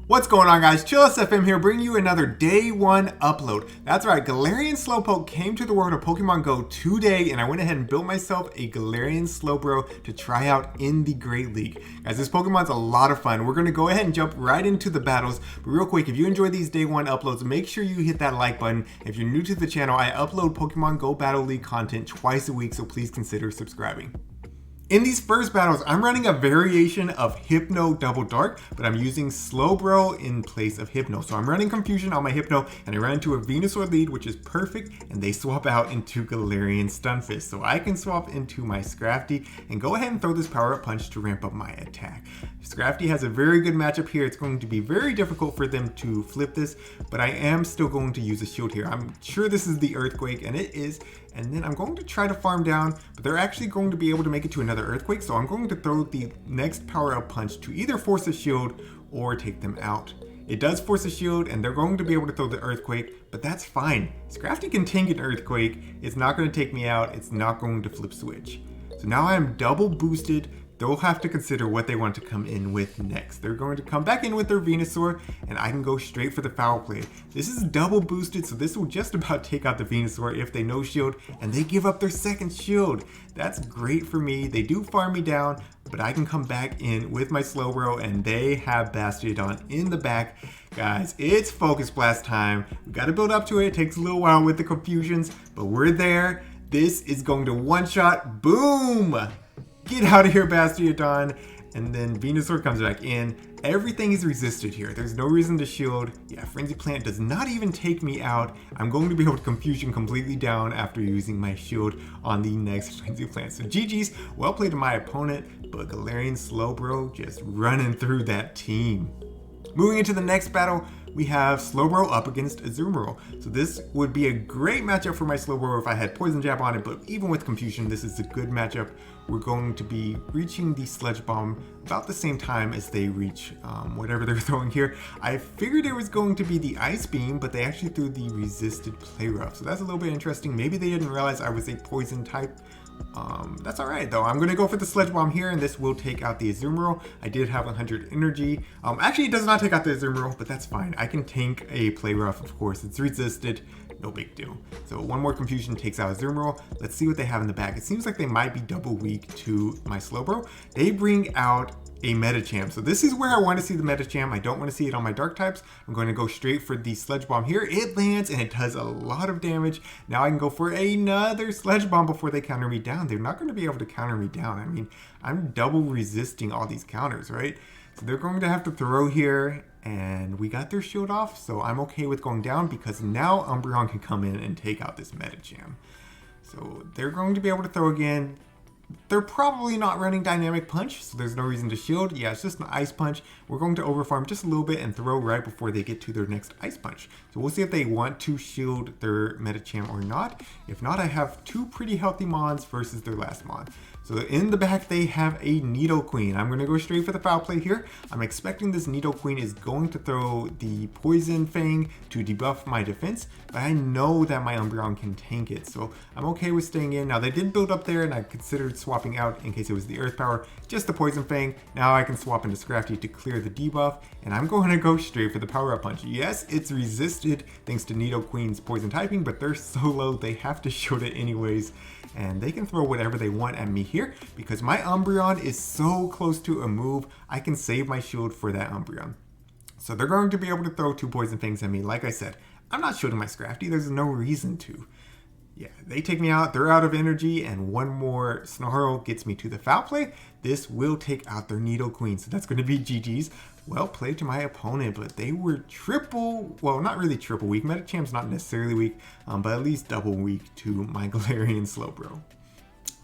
What's going on, guys? ChillisFM here, bringing you another day one upload. That's right, Galarian Slowpoke came to the world of Pokemon Go today, and I went ahead and built myself a Galarian Slowbro to try out in the Great League. Guys, this Pokemon's a lot of fun. We're going to go ahead and jump right into the battles. But real quick, if you enjoy these day one uploads, make sure you hit that like button. If you're new to the channel, I upload Pokemon Go Battle League content twice a week, so please consider subscribing. In these first battles, I'm running a variation of Hypno Double Dark, but I'm using Slowbro in place of Hypno. So I'm running Confusion on my Hypno, and I ran into a Venusaur lead, which is perfect, and they swap out into Galarian Stunfisk. So I can swap into my Scrafty and go ahead and throw this Power Up Punch to ramp up my attack. Scrafty has a very good matchup here. It's going to be very difficult for them to flip this, but I am still going to use a shield here. I'm sure this is the Earthquake, and it is. And then I'm going to try to farm down, but they're actually going to be able to make it to another Earthquake, so I'm going to throw the next Power-Up Punch to either force a shield or take them out. It does force a shield, and they're going to be able to throw the Earthquake, but that's fine. Scrafty can tank an Earthquake. It's not going to take me out. It's not going to flip switch. So now I'm double boosted. They'll have to consider what they want to come in with next. They're going to come back in with their Venusaur, and I can go straight for the Foul Play. This is double boosted, so this will just about take out the Venusaur if they no shield, and they give up their second shield. That's great for me. They do farm me down, but I can come back in with my Slowbro, and they have Bastiodon in the back. Guys, it's Focus Blast time. We got to build up to it. It takes a little while with the confusions, but we're there. This is going to one-shot. Boom! Get out of here, Bastiodon. And then Venusaur comes back in. Everything is resisted here. There's no reason to shield. Yeah, Frenzy Plant does not even take me out. I'm going to be able to Confusion completely down after using my shield on the next Frenzy Plant. So GG's, well played to my opponent, but Galarian Slowbro just running through that team. Moving into the next battle, we have Slowbro up against Azumarill. So this would be a great matchup for my Slowbro if I had Poison Jab on it, but even with Confusion, this is a good matchup. We're going to be reaching the Sludge Bomb about the same time as they reach whatever they're throwing here. I figured it was going to be the Ice Beam, but they actually threw the Resisted Play Rough. So that's a little bit interesting. Maybe they didn't realize I was a Poison type. That's alright though. I'm going to go for the Sludge Bomb here, and this will take out the Azumarill. I did have 100 energy. Actually, it does not take out the Azumarill, but that's fine. I can tank a Play Rough, of course. It's resisted. No big deal. So one more Confusion takes out Azumarill. Let's see what they have in the back. It seems like they might be double weak to my Slowbro. They bring out a Medicham. So this is where I want to see the Medicham. I don't want to see it on my dark types. I'm going to go straight for the Sludge Bomb here. It lands and it does a lot of damage. Now I can go for another Sludge Bomb before they counter me down. They're not going to be able to counter me down. I mean, I'm double resisting all these counters, right? So they're going to have to throw here, and we got their shield off, so I'm okay with going down because now Umbreon can come in and take out this Medicham. So they're going to be able to throw again. They're probably not running Dynamic Punch, so there's no reason to shield. Yeah, it's just an Ice Punch. We're going to overfarm just a little bit and throw right before they get to their next Ice Punch. So we'll see if they want to shield their Medicham or not. If not, I have two pretty healthy Mons versus their last Mon. So in the back, they have a Nidoqueen. I'm going to go straight for the Foul Play here. I'm expecting this Nidoqueen is going to throw the Poison Fang to debuff my defense, but I know that my Umbreon can tank it, so I'm okay with staying in. Now, they did build up there, and I considered swapping out in case it was the Earth Power, just the Poison Fang. Now I can swap into Scrafty to clear the debuff, and I'm going to go straight for the Power Up Punch. Yes, it's resisted thanks to Nidoqueen's Poison typing, but they're so low, they have to shield it anyways. And they can throw whatever they want at me here because my Umbreon is so close to a move, I can save my shield for that Umbreon. So they're going to be able to throw two Poison Fangs at me. Like I said, I'm not shielding my Scrafty. There's no reason to. Yeah, they take me out. They're out of energy, and one more Snarl gets me to the Foul Play. This will take out their Nidoqueen, so that's going to be GG's. Well played to my opponent, but they were triple, well, not really triple weak. Medicham's not necessarily weak, but at least double weak to my Galarian Slowbro.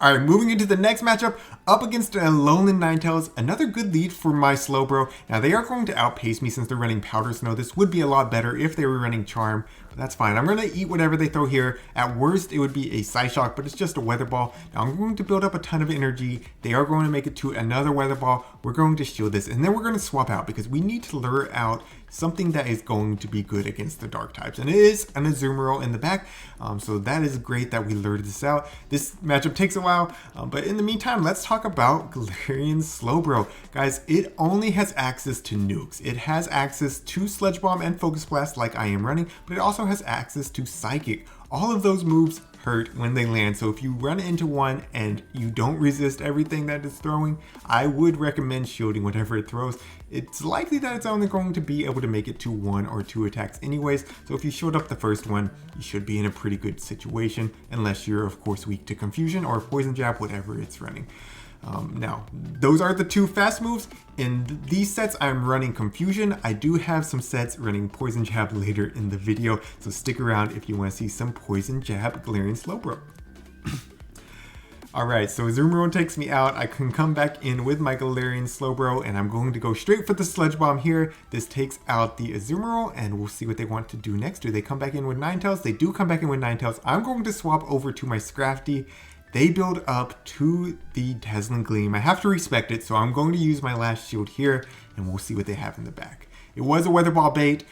All right, moving into the next matchup, up against Alolan Ninetales, another good lead for my Slowbro. Now, they are going to outpace me since they're running Powder Snow. This would be a lot better if they were running Charm, That's fine. I'm going to eat whatever they throw here. At worst, it would be a Psyshock, but it's just a Weather Ball. Now, I'm going to build up a ton of energy. They are going to make it to another Weather Ball. We're going to shield this, and then we're going to swap out because we need to lure out something that is going to be good against the dark types. And it is an Azumarill in the back. So that is great that we lured this out. This matchup takes a while, but in the meantime, let's talk about Galarian Slowbro. Guys, it only has access to nukes. It has access to Sludge Bomb and Focus Blast like I am running, but it also has access to Psychic. All of those moves hurt when they land, so if you run into one and you don't resist everything that it's throwing, I would recommend shielding whatever it throws. It's likely that it's only going to be able to make it to 1 or 2 attacks anyways, so if you shield up the first one, you should be in a pretty good situation, unless you're of course weak to Confusion or Poison Jab, whatever it's running. Now, those are the 2 fast moves. In these sets, I'm running Confusion. I do have some sets running Poison Jab later in the video, so stick around if you want to see some Poison Jab Galarian Slowbro. Alright, so Azumarill takes me out. I can come back in with my Galarian Slowbro, and I'm going to go straight for the Sludge Bomb here. This takes out the Azumarill, and we'll see what they want to do next. Do they come back in with Ninetales? They do come back in with Ninetales. I'm going to swap over to my Scrafty. They build up to the Dazzling Gleam. I have to respect it, so I'm going to use my last shield here, and we'll see what they have in the back. It was a Weather Ball bait,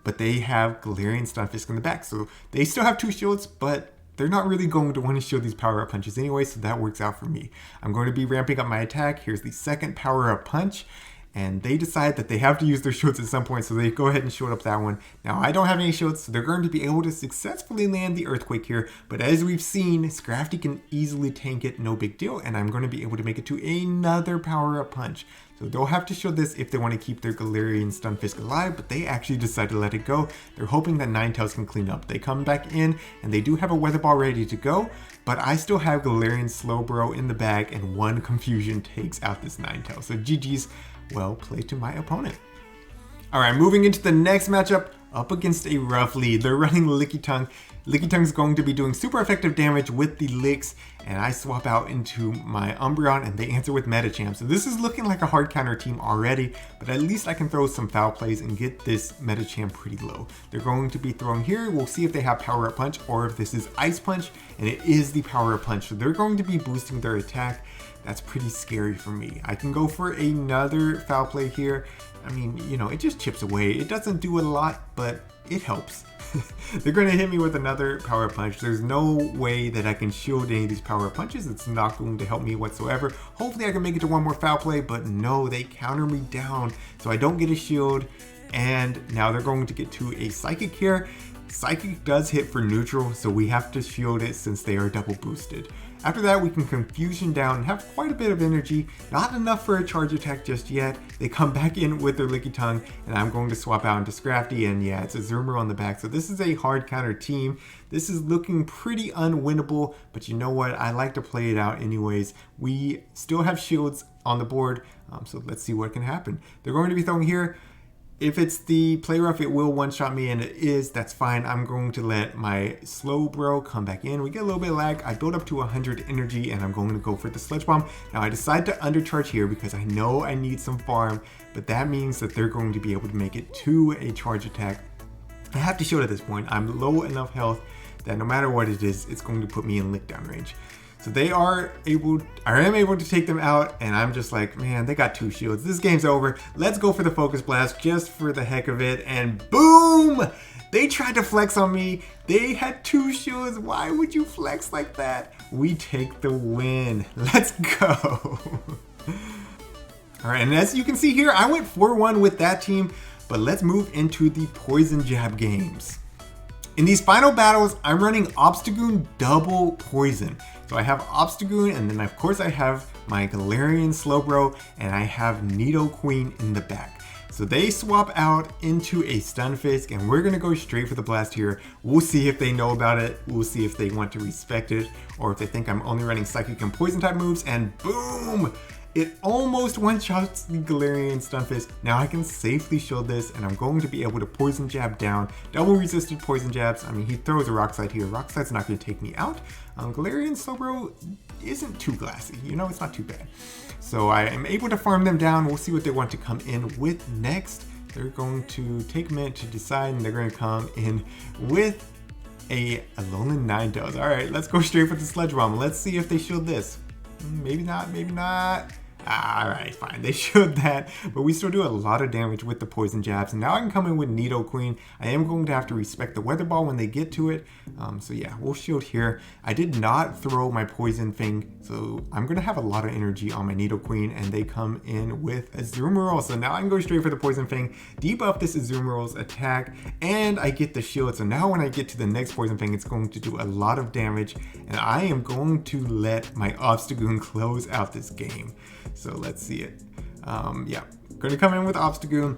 but they have Galarian Stunfisk in the back, so they still have 2 shields, but they're not really going to want to shield these power-up punches anyway, so that works out for me. I'm going to be ramping up my attack. Here's the second power-up punch. And they decide that they have to use their shields at some point, so they go ahead and shield up that one. Now, I don't have any shields, so they're going to be able to successfully land the Earthquake here. But as we've seen, Scrafty can easily tank it, no big deal. And I'm going to be able to make it to another power-up punch. So they'll have to shield this if they want to keep their Galarian Stunfisk alive, but they actually decide to let it go. They're hoping that Ninetales can clean up. They come back in, and they do have a Weather Ball ready to go, but I still have Galarian Slowbro in the bag, and 1 Confusion takes out this Ninetales. So GG's. Well played to my opponent. Alright, moving into the next matchup, up against a rough lead. They're running Lickitung. Lickitung going to be doing super effective damage with the licks, and I swap out into my Umbreon and they answer with Medicham. So this is looking like a hard counter team already, but at least I can throw some foul plays and get this Medicham pretty low. They're going to be throwing here. We'll see if they have Power Up Punch or if this is Ice Punch, and it is the Power Up Punch. So they're going to be boosting their attack. That's pretty scary for me. I can go for another foul play here. I mean, you know, it just chips away. It doesn't do a lot, but it helps. They're going to hit me with another power punch. There's no way that I can shield any of these power punches. It's not going to help me whatsoever. Hopefully I can make it to one more foul play, but no, they counter me down. So I don't get a shield, and now they're going to get to a Psychic here. Psychic does hit for neutral, so we have to shield it since they are double boosted. After that, we can Confusion down and have quite a bit of energy. Not enough for a charge attack just yet. They come back in with their Lickitung, and I'm going to swap out into Scrafty, and yeah, it's Azumarill on the back. So this is a hard counter team. This is looking pretty unwinnable, but you know what? I like to play it out anyways. We still have shields on the board, so let's see what can happen. They're going to be throwing here. If it's the Play Rough, it will one-shot me, and it is. That's fine. I'm going to let my Slowbro come back in. We get a little bit of lag. I build up to 100 energy, and I'm going to go for the Sludge Bomb. Now, I decide to undercharge here because I know I need some farm, but that means that they're going to be able to make it to a charge attack. I have to shield at this point. I'm low enough health that no matter what it is, it's going to put me in lick down range. So I am able to take them out, and I'm just like, man, they got 2 shields. This game's over. Let's go for the Focus Blast just for the heck of it, and boom! They tried to flex on me. They had 2 shields. Why would you flex like that? We take the win. Let's go. All right, and as you can see here, I went 4-1 with that team, but let's move into the Poison Jab games. In these final battles, I'm running Obstagoon double poison. So I have Obstagoon, and then of course I have my Galarian Slowbro, and I have Nidoqueen in the back. So they swap out into a Stunfisk, and we're gonna go straight for the blast here. We'll see if they know about it. We'll see if they want to respect it, or if they think I'm only running Psychic and Poison type moves, and boom! It almost one-shots the Galarian Stunfisk. Now I can safely shield this, and I'm going to be able to Poison Jab down. Double resisted Poison Jabs. I mean, he throws a Rock Slide here. Rock Slide's not going to take me out. Galarian Slowbro isn't too glassy. You know, it's not too bad. So I am able to farm them down. We'll see what they want to come in with next. they're going to take a minute to decide, and they're going to come in with a Alolan Ninetales. Alright, let's go straight for the Sludge Bomb. Let's see if they shield this. Maybe not, maybe not. Alright, fine. They showed that, but we still do a lot of damage with the poison jabs. And now I can come in with Nidoqueen. I am going to have to respect the Weather Ball when they get to it. So yeah, we'll shield here. I did not throw my Poison Fang, so I'm going to have a lot of energy on my Nidoqueen, and they come in with Azumarill. So now I can go straight for the Poison Fang, debuff this Azumarill's attack, and I get the shield. So now when I get to the next Poison Fang, it's going to do a lot of damage, and I am going to let my Obstagoon close out this game. So let's see it. Yeah, going to come in with Obstagoon.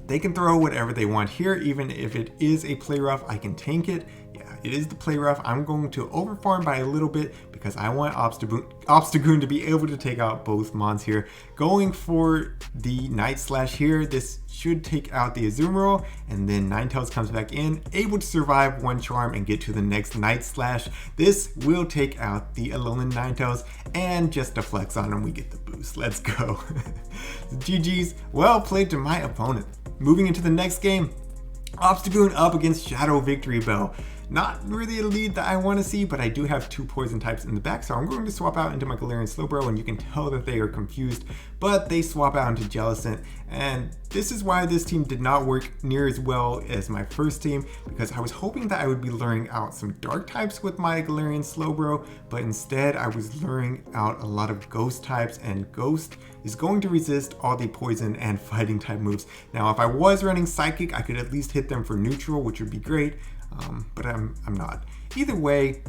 They can throw whatever they want here, even if it is a Play Rough, I can tank it. Yeah, it is the Play Rough. I'm going to overfarm by a little bit because I want Obstagoon to be able to take out both mons here. Going for the Night Slash here, this should take out the Azumarill, and then Ninetales comes back in, able to survive one charm and get to the next Night Slash. This will take out the Alolan Ninetales, and just to flex on them, we get the boost. Let's go. GG's, well played to my opponent. Moving into the next game, Obstagoon up against Shadow Victory Bell. Not really a lead that I want to see, but I do have two poison types in the back, so I'm going to swap out into my Galarian Slowbro, and you can tell that they are confused, but they swap out into Jellicent, and this is why this team did not work near as well as my first team, because I was hoping that I would be luring out some dark types with my Galarian Slowbro, but instead I was luring out a lot of ghost types, and ghost is going to resist all the poison and fighting type moves. Now if I was running Psychic, I could at least hit them for neutral, which would be great. But I'm not. Either way,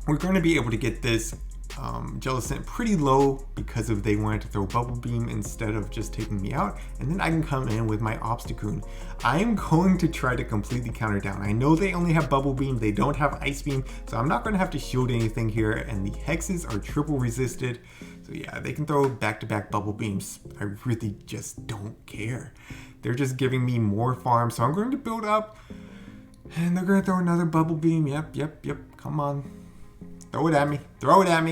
we're going to be able to get this Jellicent pretty low because of they wanted to throw Bubble Beam instead of just taking me out, and then I can come in with my Obstagoon. I am going to try to completely counter down. I know they only have Bubble Beam, they don't have Ice Beam, so I'm not going to have to shield anything here, and the Hexes are triple resisted. So yeah, they can throw back-to-back Bubble Beams. I really just don't care. They're just giving me more farm, so I'm going to build up. And they're going to throw another Bubble Beam. Yep. Come on. Throw it at me.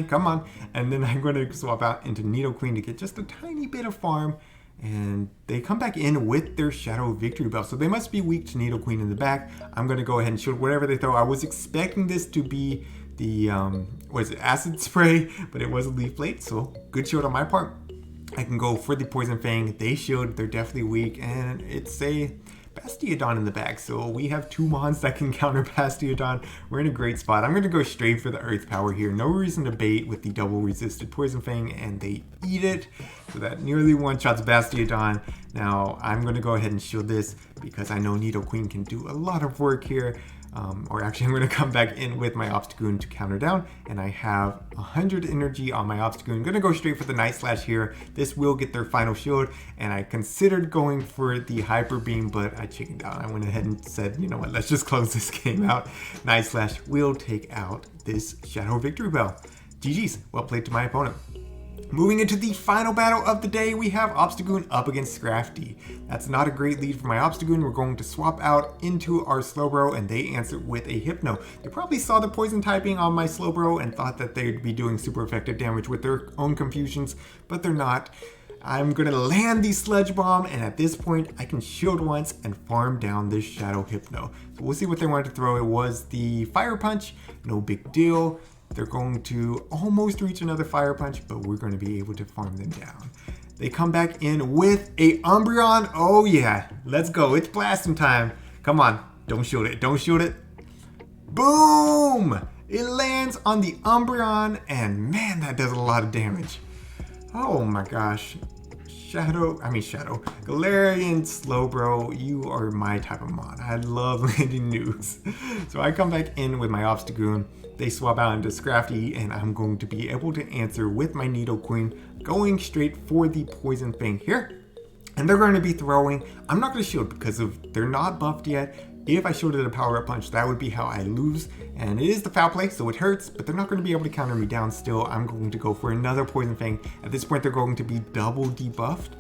Come on. And then I'm going to swap out into Nidoqueen to get just a tiny bit of farm. And they come back in with their Shadow Victory Bell. So they must be weak to Nidoqueen in the back. I'm going to go ahead and shoot whatever they throw. I was expecting this to be the, Acid Spray, but it was a Leaf Blade. So good shield on my part. I can go for the Poison Fang. They shield. They're definitely weak. And it's a Bastiodon in the back, so we have two mons that can counter Bastiodon. We're in a great spot. I'm going to go straight for the Earth Power here. No reason to bait with the double resisted Poison Fang, and they eat it. So that nearly one-shots Bastiodon. Now, I'm going to go ahead and shield this because I know Nidoqueen can do a lot of work here. Or actually, I'm going to come back in with my Obstagoon to counter down, and I have 100 energy on my Obstagoon. I'm going to go straight for the Night Slash here. This will get their final shield, and I considered going for the Hyper Beam, but I chickened out. I went ahead and said, you know what, let's just close this game out. Night Slash will take out this Shadow Victory Bell. GG's, well played to my opponent. Moving into the final battle of the day, we have Obstagoon up against Scrafty. That's not a great lead for my Obstagoon. We're going to swap out into our Slowbro, and they answer with a Hypno. They probably saw the poison typing on my Slowbro and thought that they'd be doing super effective damage with their own confusions, but they're not. I'm going to land the Sludge Bomb, and at this point, I can shield once and farm down this Shadow Hypno. So we'll see what they wanted to throw. It was the Fire Punch, no big deal. They're going to almost reach another Fire Punch, but we're going to be able to farm them down. They come back in with a Umbreon. Oh yeah, let's go. It's blasting time. Come on, don't shield it. Don't shield it. Boom! It lands on the Umbreon, and man, that does a lot of damage. Oh my gosh. Galarian Slowbro, you are my type of mod. I love landing nukes. So I come back in with my Obstagoon. They swap out into Scrafty, and I'm going to be able to answer with my Nidoqueen, going straight for the Poison Fang here. And they're going to be throwing. I'm not going to shield because they're not buffed yet. If I shielded a Power-Up Punch, that would be how I lose. And it is the foul play, so it hurts, but they're not going to be able to counter me down still. I'm going to go for another Poison Fang. At this point, they're going to be double debuffed,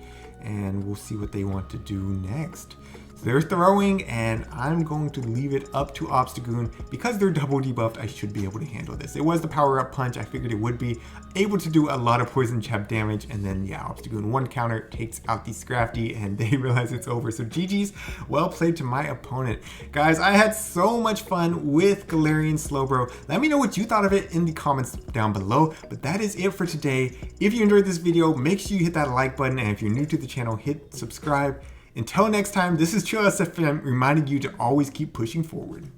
and we'll see what they want to do next. So they're throwing, and I'm going to leave it up to Obstagoon. Because they're double debuffed, I should be able to handle this. It was the power up punch. I figured it would be able to do a lot of poison jab damage, and then yeah, Obstagoon one counter takes out the Scrafty, and they realize it's over. So GG's, well played to my opponent. Guys, I had so much fun with Galarian Slowbro. Let me know what you thought of it in the comments down below. But that is it for today. If you enjoyed this video, make sure you hit that like button, and if you're new to the channel, hit subscribe. Until next time, this is ChillisFM reminding you to always keep pushing forward.